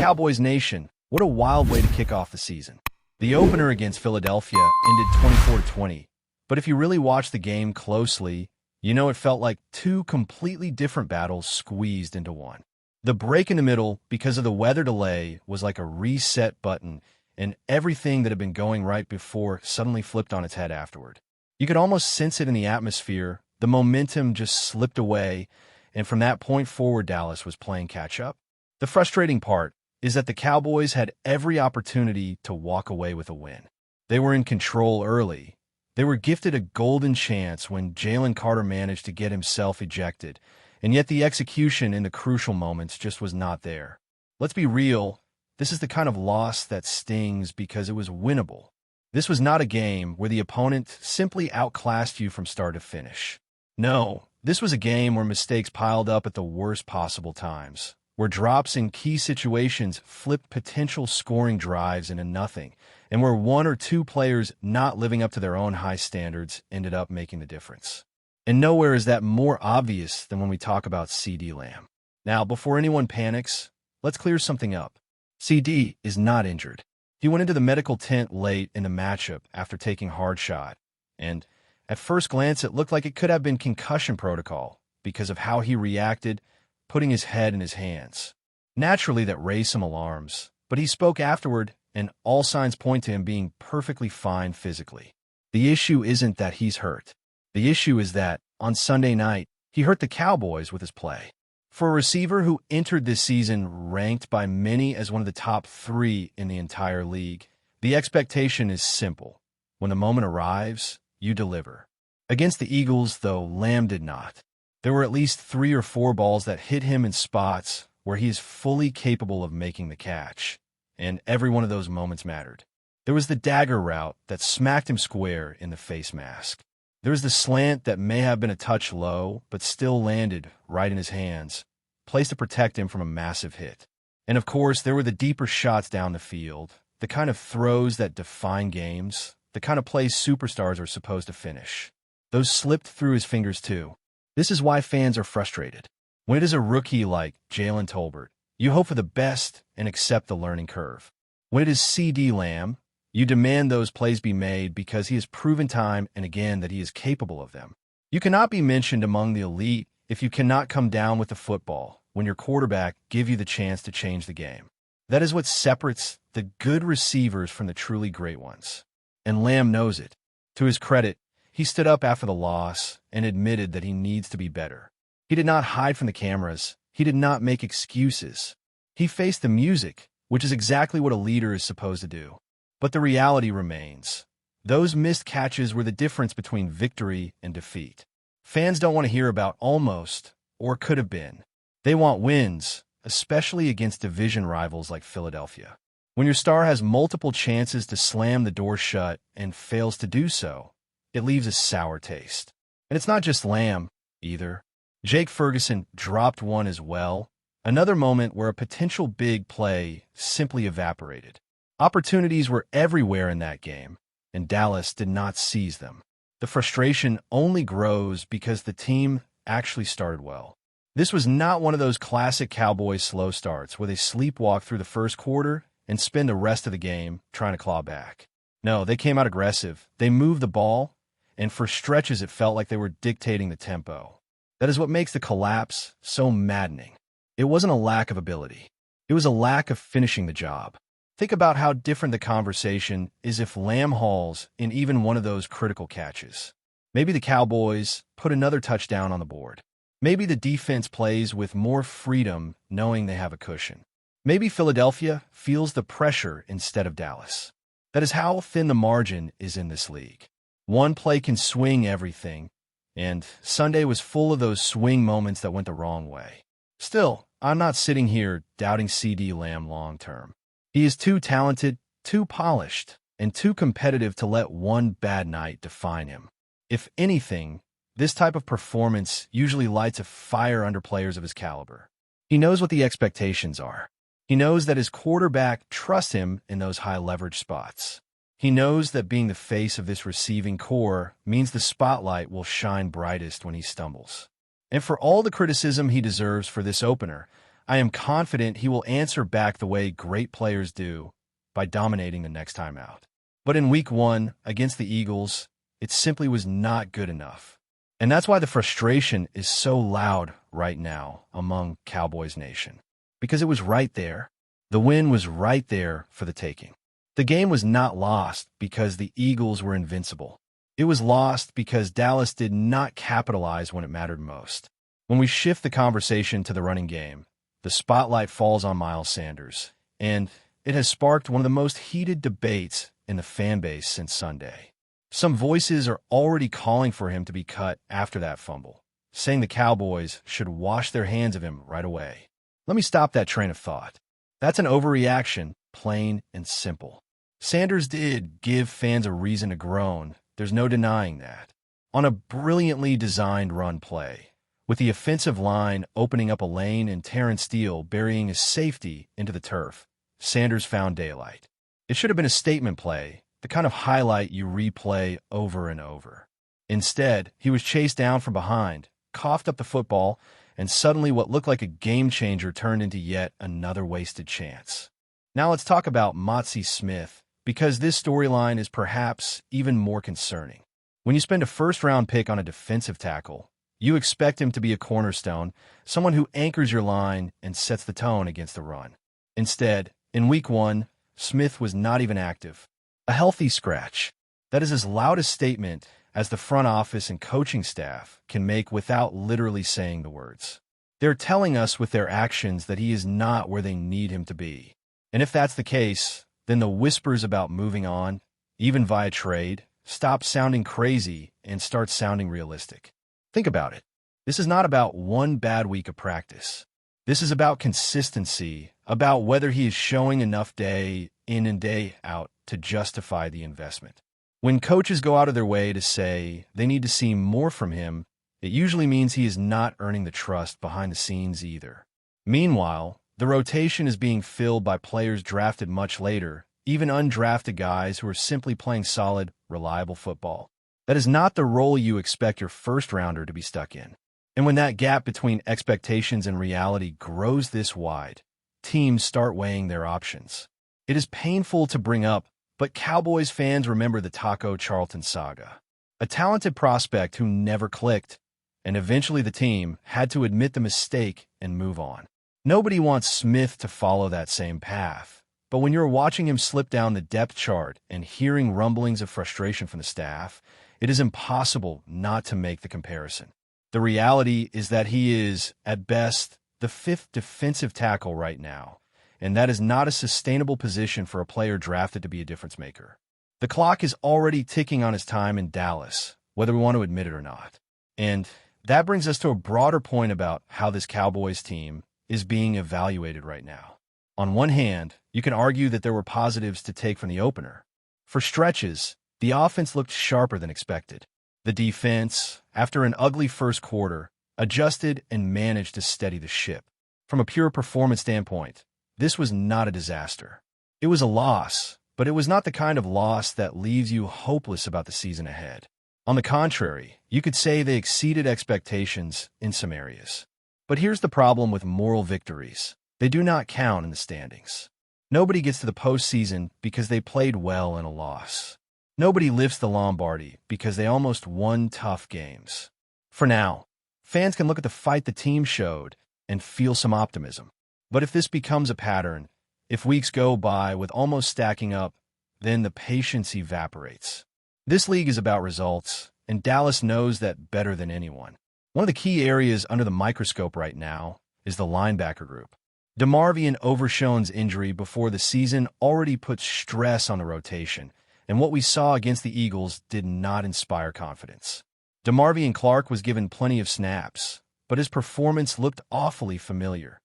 Cowboys Nation, what a wild way to kick off the season. The opener against Philadelphia ended 24-20, but if you really watch the game closely, you know it felt like two completely different battles squeezed into one. The break in the middle, because of the weather delay, was like a reset button, and everything that had been going right before suddenly flipped on its head afterward. You could almost sense it in the atmosphere. The momentum just slipped away, and from that point forward, Dallas was playing catch-up. The frustrating part is that the Cowboys had every opportunity to walk away with a win. They were in control early. They were gifted a golden chance when Jalen Carter managed to get himself ejected, and yet the execution in the crucial moments just was not there. Let's be real, this is the kind of loss that stings because it was winnable. This was not a game where the opponent simply outclassed you from start to finish. No, this was a game where mistakes piled up at the worst possible times, where drops in key situations flipped potential scoring drives into nothing, and where one or two players not living up to their own high standards ended up making the difference. And nowhere is that more obvious than when we talk about CeeDee Lamb. Now, before anyone panics, let's clear something up. CeeDee is not injured. He went into the medical tent late in the matchup after taking a hard shot, and at first glance it looked like it could have been concussion protocol because of how he reacted, putting his head in his hands. Naturally, that raised some alarms, but he spoke afterward, and all signs point to him being perfectly fine physically. The issue isn't that he's hurt. The issue is that, on Sunday night, he hurt the Cowboys with his play. For a receiver who entered this season ranked by many as one of the top 3 in the entire league, the expectation is simple. When the moment arrives, you deliver. Against the Eagles, though, Lamb did not. There were at least 3 or 4 balls that hit him in spots where he is fully capable of making the catch, and every one of those moments mattered. There was the dagger route that smacked him square in the face mask. There was the slant that may have been a touch low, but still landed right in his hands, placed to protect him from a massive hit. And of course, there were the deeper shots down the field, the kind of throws that define games, the kind of plays superstars are supposed to finish. Those slipped through his fingers too. This is why fans are frustrated. When it is a rookie like Jalen Tolbert, you hope for the best and accept the learning curve. When it is CeeDee Lamb, you demand those plays be made because he has proven time and again that he is capable of them. You cannot be mentioned among the elite if you cannot come down with the football when your quarterback gives you the chance to change the game. That is what separates the good receivers from the truly great ones. And Lamb knows it. To his credit, he stood up after the loss and admitted that he needs to be better. He did not hide from the cameras. He did not make excuses. He faced the music, which is exactly what a leader is supposed to do. But the reality remains. Those missed catches were the difference between victory and defeat. Fans don't want to hear about almost or could have been. They want wins, especially against division rivals like Philadelphia. When your star has multiple chances to slam the door shut and fails to do so, it leaves a sour taste. And it's not just Lamb, either. Jake Ferguson dropped one as well, another moment where a potential big play simply evaporated. Opportunities were everywhere in that game, and Dallas did not seize them. The frustration only grows because the team actually started well. This was not one of those classic Cowboys slow starts where they sleepwalk through the first quarter and spend the rest of the game trying to claw back. No, they came out aggressive. They moved the ball, and for stretches it felt like they were dictating the tempo. That is what makes the collapse so maddening. It wasn't a lack of ability. It was a lack of finishing the job. Think about how different the conversation is if Lamb hauls in even one of those critical catches. Maybe the Cowboys put another touchdown on the board. Maybe the defense plays with more freedom knowing they have a cushion. Maybe Philadelphia feels the pressure instead of Dallas. That is how thin the margin is in this league. One play can swing everything, and Sunday was full of those swing moments that went the wrong way. Still, I'm not sitting here doubting CeeDee Lamb long term. He is too talented, too polished, and too competitive to let one bad night define him. If anything, this type of performance usually lights a fire under players of his caliber. He knows what the expectations are. He knows that his quarterback trusts him in those high-leverage spots. He knows that being the face of this receiving core means the spotlight will shine brightest when he stumbles. And for all the criticism he deserves for this opener, I am confident he will answer back the way great players do, by dominating the next time out. But in Week 1, against the Eagles, it simply was not good enough. And that's why the frustration is so loud right now among Cowboys Nation. Because it was right there. The win was right there for the taking. The game was not lost because the Eagles were invincible. It was lost because Dallas did not capitalize when it mattered most. When we shift the conversation to the running game, the spotlight falls on Miles Sanders, and it has sparked one of the most heated debates in the fan base since Sunday. Some voices are already calling for him to be cut after that fumble, saying the Cowboys should wash their hands of him right away. Let me stop that train of thought. That's an overreaction, plain and simple. Sanders did give fans a reason to groan. There's no denying that. On a brilliantly designed run play, with the offensive line opening up a lane and Terrence Steele burying his safety into the turf, Sanders found daylight. It should have been a statement play, the kind of highlight you replay over and over. Instead, he was chased down from behind, coughed up the football, and suddenly what looked like a game-changer turned into yet another wasted chance. Now let's talk about Motzie Smith, because this storyline is perhaps even more concerning. When you spend a first-round pick on a defensive tackle, you expect him to be a cornerstone, someone who anchors your line and sets the tone against the run. Instead, in Week 1, Smith was not even active. A healthy scratch. That is as loud a statement as the front office and coaching staff can make without literally saying the words. They're telling us with their actions that he is not where they need him to be. And if that's the case, then the whispers about moving on, even via trade, stop sounding crazy and start sounding realistic. Think about it. This is not about one bad week of practice. This is about consistency, about whether he is showing enough day in and day out to justify the investment. When coaches go out of their way to say they need to see more from him, it usually means he is not earning the trust behind the scenes either. Meanwhile, the rotation is being filled by players drafted much later, even undrafted guys who are simply playing solid, reliable football. That is not the role you expect your first-rounder to be stuck in. And when that gap between expectations and reality grows this wide, teams start weighing their options. It is painful to bring up, but Cowboys fans remember the Taco Charlton saga. A talented prospect who never clicked, and eventually the team had to admit the mistake and move on. Nobody wants Smith to follow that same path, but when you're watching him slip down the depth chart and hearing rumblings of frustration from the staff, it is impossible not to make the comparison. The reality is that he is, at best, the fifth defensive tackle right now, and that is not a sustainable position for a player drafted to be a difference maker. The clock is already ticking on his time in Dallas, whether we want to admit it or not. And that brings us to a broader point about how this Cowboys team is being evaluated right now. On one hand, you can argue that there were positives to take from the opener. For stretches, the offense looked sharper than expected. The defense, after an ugly first quarter, adjusted and managed to steady the ship. From a pure performance standpoint, this was not a disaster. It was a loss, but it was not the kind of loss that leaves you hopeless about the season ahead. On the contrary, you could say they exceeded expectations in some areas. But here's the problem with moral victories. They do not count in the standings. Nobody gets to the postseason because they played well in a loss. Nobody lifts the Lombardi because they almost won tough games. For now, fans can look at the fight the team showed and feel some optimism. But if this becomes a pattern, if weeks go by with almost stacking up, then the patience evaporates. This league is about results, and Dallas knows that better than anyone. One of the key areas under the microscope right now is the linebacker group. DeMarvion Overshown's injury before the season already put stress on the rotation, and what we saw against the Eagles did not inspire confidence. DeMarvion Clark was given plenty of snaps, but his performance looked awfully familiar.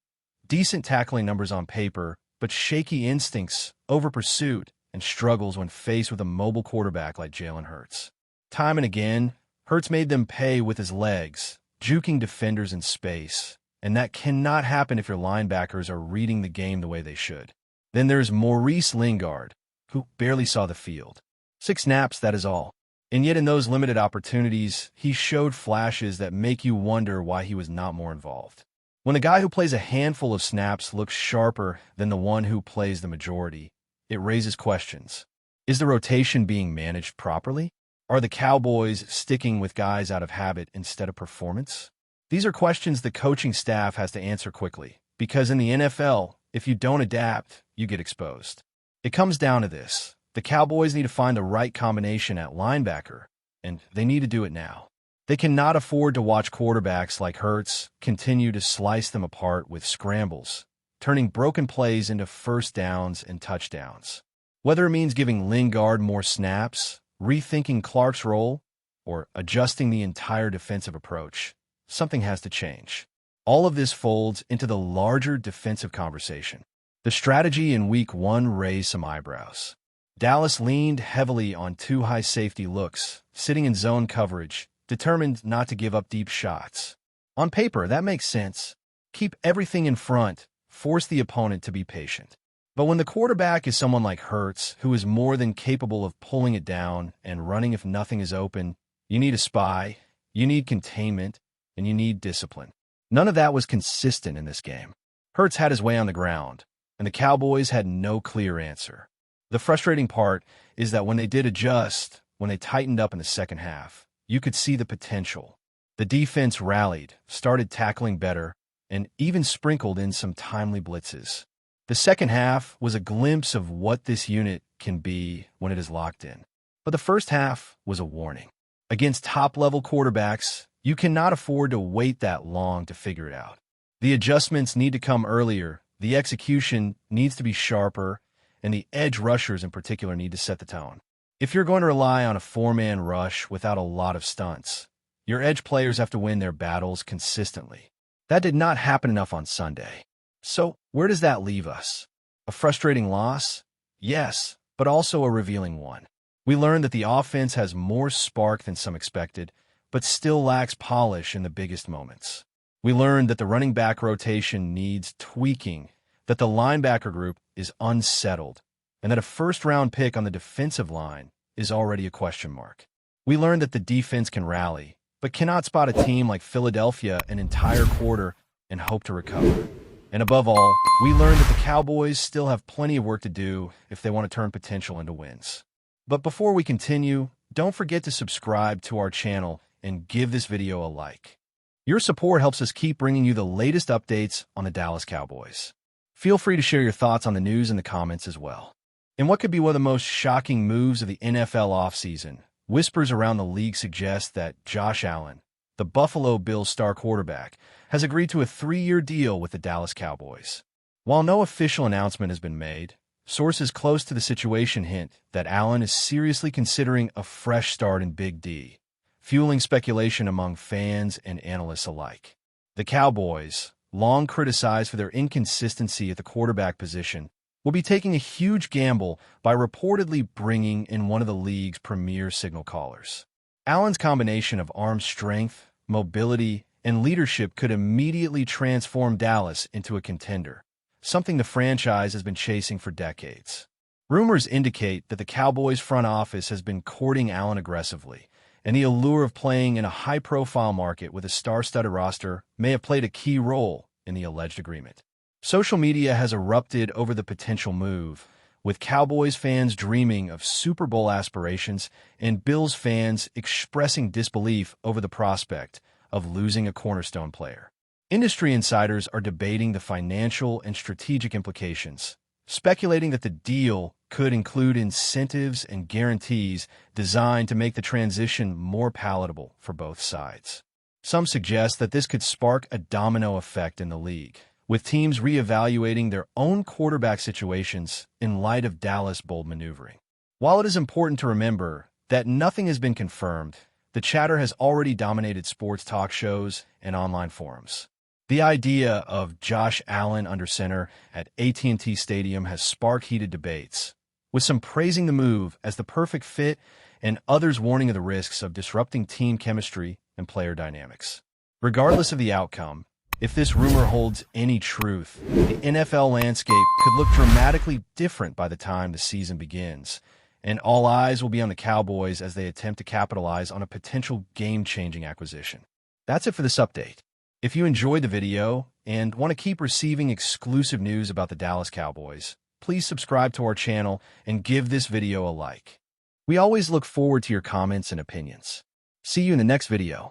Decent tackling numbers on paper, but shaky instincts, over-pursuit, and struggles when faced with a mobile quarterback like Jalen Hurts. Time and again, Hurts made them pay with his legs, juking defenders in space, and that cannot happen if your linebackers are reading the game the way they should. Then there's Maurice Lingard, who barely saw the field. 6 snaps, that is all. And yet in those limited opportunities, he showed flashes that make you wonder why he was not more involved. When the guy who plays a handful of snaps looks sharper than the one who plays the majority, it raises questions. Is the rotation being managed properly? Are the Cowboys sticking with guys out of habit instead of performance? These are questions the coaching staff has to answer quickly, because in the NFL, if you don't adapt, you get exposed. It comes down to this. The Cowboys need to find the right combination at linebacker, and they need to do it now. They cannot afford to watch quarterbacks like Hurts continue to slice them apart with scrambles, turning broken plays into first downs and touchdowns. Whether it means giving Lingard more snaps, rethinking Clark's role, or adjusting the entire defensive approach, something has to change. All of this folds into the larger defensive conversation. The strategy in Week 1 raised some eyebrows. Dallas leaned heavily on two high safety looks, sitting in zone coverage, determined not to give up deep shots. On paper, that makes sense. Keep everything in front, force the opponent to be patient. But when the quarterback is someone like Hurts, who is more than capable of pulling it down and running if nothing is open, you need a spy, you need containment, and you need discipline. None of that was consistent in this game. Hurts had his way on the ground, and the Cowboys had no clear answer. The frustrating part is that when they did adjust, when they tightened up in the second half, you could see the potential. The defense rallied, started tackling better, and even sprinkled in some timely blitzes. The second half was a glimpse of what this unit can be when it is locked in. But the first half was a warning. Against top-level quarterbacks, you cannot afford to wait that long to figure it out. The adjustments need to come earlier, the execution needs to be sharper, and the edge rushers in particular need to set the tone. If you're going to rely on a four-man rush without a lot of stunts, your edge players have to win their battles consistently. That did not happen enough on Sunday. So, where does that leave us? A frustrating loss? Yes, but also a revealing one. We learned that the offense has more spark than some expected, but still lacks polish in the biggest moments. We learned that the running back rotation needs tweaking, that the linebacker group is unsettled, and that a first-round pick on the defensive line is already a question mark. We learned that the defense can rally, but cannot spot a team like Philadelphia an entire quarter and hope to recover. And above all, we learned that the Cowboys still have plenty of work to do if they want to turn potential into wins. But before we continue, don't forget to subscribe to our channel and give this video a like. Your support helps us keep bringing you the latest updates on the Dallas Cowboys. Feel free to share your thoughts on the news in the comments as well. In what could be one of the most shocking moves of the NFL offseason, whispers around the league suggest that Josh Allen, the Buffalo Bills star quarterback, has agreed to a 3-year deal with the Dallas Cowboys. While no official announcement has been made, sources close to the situation hint that Allen is seriously considering a fresh start in Big D, fueling speculation among fans and analysts alike. The Cowboys, long criticized for their inconsistency at the quarterback position, will be taking a huge gamble by reportedly bringing in one of the league's premier signal callers. Allen's combination of arm strength, mobility, and leadership could immediately transform Dallas into a contender, something the franchise has been chasing for decades. Rumors indicate that the Cowboys front office has been courting Allen aggressively, and the allure of playing in a high-profile market with a star-studded roster may have played a key role in the alleged agreement. Social media has erupted over the potential move, with Cowboys fans dreaming of Super Bowl aspirations and Bills fans expressing disbelief over the prospect of losing a cornerstone player. Industry insiders are debating the financial and strategic implications, speculating that the deal could include incentives and guarantees designed to make the transition more palatable for both sides. Some suggest that this could spark a domino effect in the league, with teams reevaluating their own quarterback situations in light of Dallas' bold maneuvering. While it is important to remember that nothing has been confirmed, the chatter has already dominated sports talk shows and online forums. The idea of Josh Allen under center at AT&T Stadium has sparked heated debates, with some praising the move as the perfect fit and others warning of the risks of disrupting team chemistry and player dynamics. Regardless of the outcome, if this rumor holds any truth, the NFL landscape could look dramatically different by the time the season begins, and all eyes will be on the Cowboys as they attempt to capitalize on a potential game-changing acquisition. That's it for this update. If you enjoyed the video and want to keep receiving exclusive news about the Dallas Cowboys, please subscribe to our channel and give this video a like. We always look forward to your comments and opinions. See you in the next video.